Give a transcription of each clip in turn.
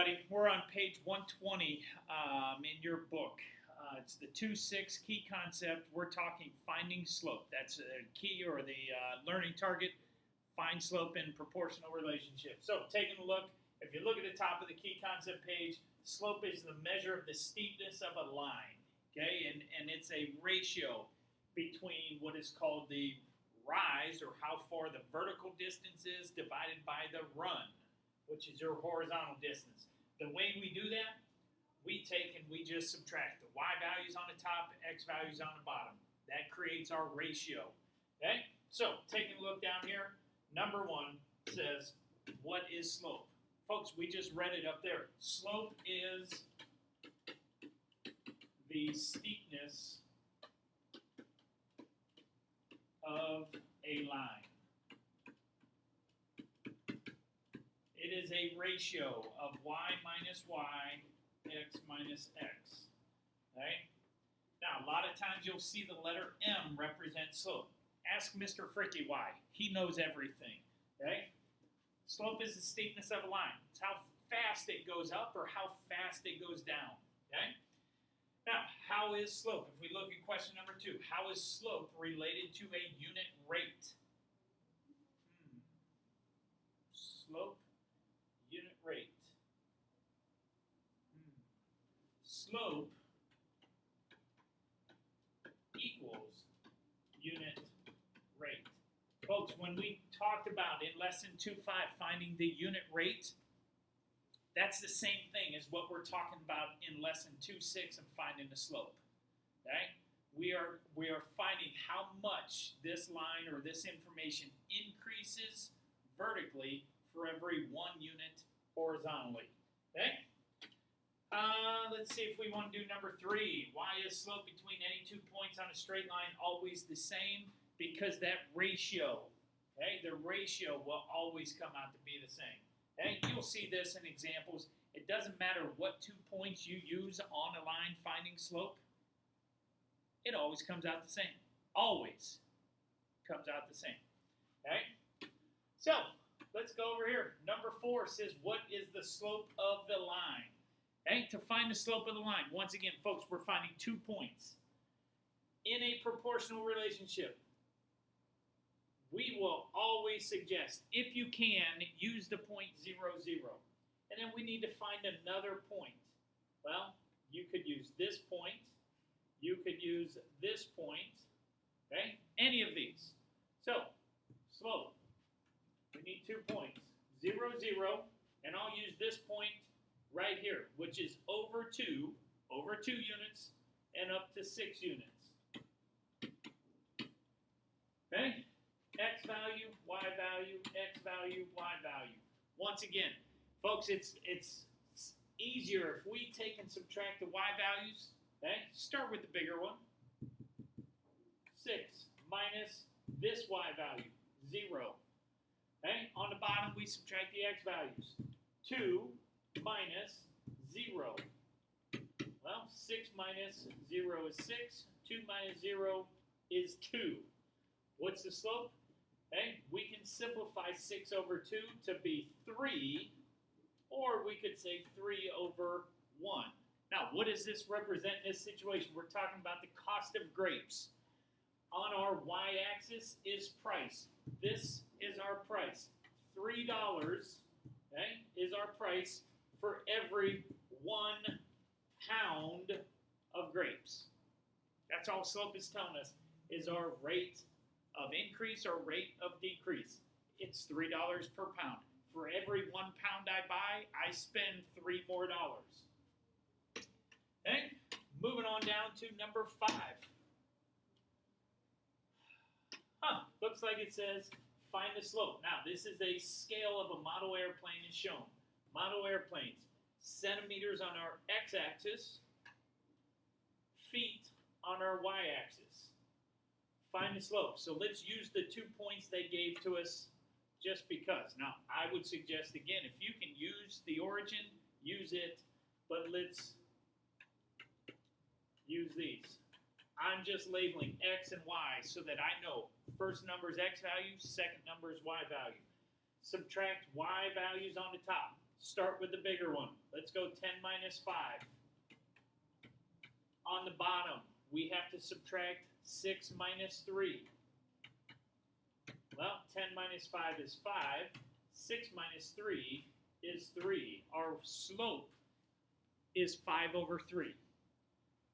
everybody. We're on page 120 in your book. It's the 2-6 key concept. We're talking finding slope. That's the key or the learning target. Find slope in proportional relationships. So, taking a look, if you look at the top of the key concept page, slope is the measure of the steepness of a line. Okay, and it's a ratio between what is called the rise, or how far the vertical distance is, divided by the run, which is your horizontal distance. The way we do that, we take and we just subtract the y values on the top, x values on the bottom. That creates our ratio. Okay? So, taking a look down here, number one says, what is slope? Folks, we just read it up there. Slope is the steepness of a line. It is a ratio of y minus y, x minus x. Okay? Now, a lot of times you'll see the letter M represent slope. Ask Mr. Fricky why. He knows everything. Okay? Slope is the steepness of a line. It's how fast it goes up or how fast it goes down. Okay? Now, how is slope? If we look at question number 2, how is slope related to a unit rate? Slope, unit rate. Slope equals unit rate. Folks, when we talked about in lesson 2.5 finding the unit rate, that's the same thing as what we're talking about in lesson 2.6 and finding the slope. Okay? We are finding how much this line or this information increases vertically for every 1 unit horizontally. Okay? Let's see if we want to do number 3. Why is slope between any 2 points on a straight line always the same? Because that ratio, okay, the ratio will always come out to be the same. Okay? You'll see this in examples. It doesn't matter what 2 points you use on a line finding slope. It always comes out the same. Always comes out the same. Okay? So, let's go over here. Number 4 says, what is the slope of the line? Okay? To find the slope of the line, once again, folks, we're finding 2 points. In a proportional relationship, we will always suggest, if you can, use the point 0, 0. And then we need to find another point. Well, you could use this point. You could use this point. Okay? Any of these. So, slope. We need 2 points. 0, 0. And I'll use this point right here, which is over 2 units, and up to 6 units. Okay? X value, Y value, X value, Y value. Once again, folks, it's easier if we take and subtract the Y values. Okay? Start with the bigger one. 6 minus this Y value, 0. Okay? On the bottom, we subtract the X values. 2 minus 0. Well, 6 minus 0 is 6. 2 minus 0 is 2. What's the slope? Okay, we can simplify 6 over 2 to be 3, or we could say 3 over 1. Now, what does this represent in this situation? We're talking about the cost of grapes. On our y-axis is price. This is our price. $3, okay, is our price for every 1 pound of grapes. That's all slope is telling us, is our rate of increase or rate of decrease. It's $3 per pound. For every 1 pound I buy, I spend $3 more. Okay, moving on down to number 5. Looks like it says find the slope. Now, this is a scale of a model airplane is shown. Model airplanes, centimeters on our x-axis, feet on our y-axis. Find the slope. So let's use the 2 points they gave to us just because. Now, I would suggest, again, if you can use the origin, use it, but let's use these. I'm just labeling X and Y so that I know first number is X value, second number is Y value. Subtract Y values on the top. Start with the bigger one. Let's go 10 minus 5. On the bottom, we have to subtract 6 minus 3. Well, 10 minus 5 is 5. 6 minus 3 is 3. Our slope is 5 over 3.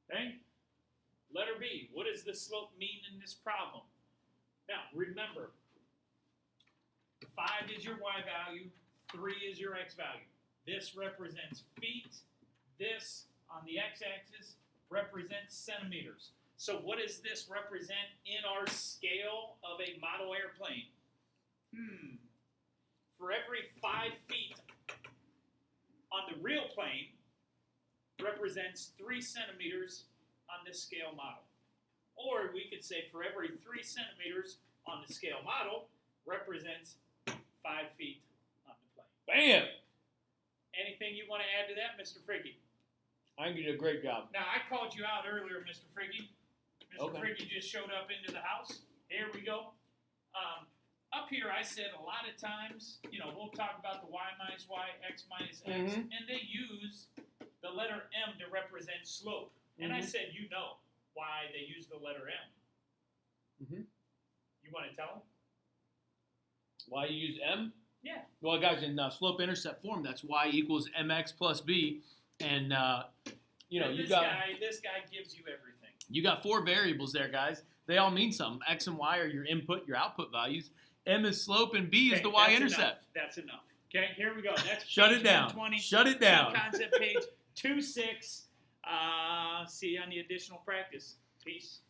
Okay? Letter B. What does the slope mean in this problem? Now, remember, 5 is your y value, 3 is your x value. This represents feet. This, on the x-axis, represents centimeters. So what does this represent in our scale of a model airplane? For every 5 feet on the real plane represents 3 centimeters on this scale model. Or we could say for every 3 centimeters on the scale model represents 5 feet on the plane. Bam! Anything you want to add to that, Mr. Fricke? I think you did a great job. Now, I called you out earlier, Mr. Fricke. Mr. Fricke just showed up into the house. Here we go. Up here, I said a lot of times, we'll talk about the y minus y, x minus x, and they use the letter m to represent slope. And I said, why they use the letter m. You want to tell them? Why you use m? Yeah. Well, guys, in slope-intercept form, that's y equals mx plus b, and this guy gives you everything. You got 4 variables there, guys. They all mean something. X and y are your input, your output values. M is slope, and B is the y-intercept. That's enough. Okay, here we go. That's Shut it down. 120. Shut it down. Concept page 26. See you on the additional practice. Peace.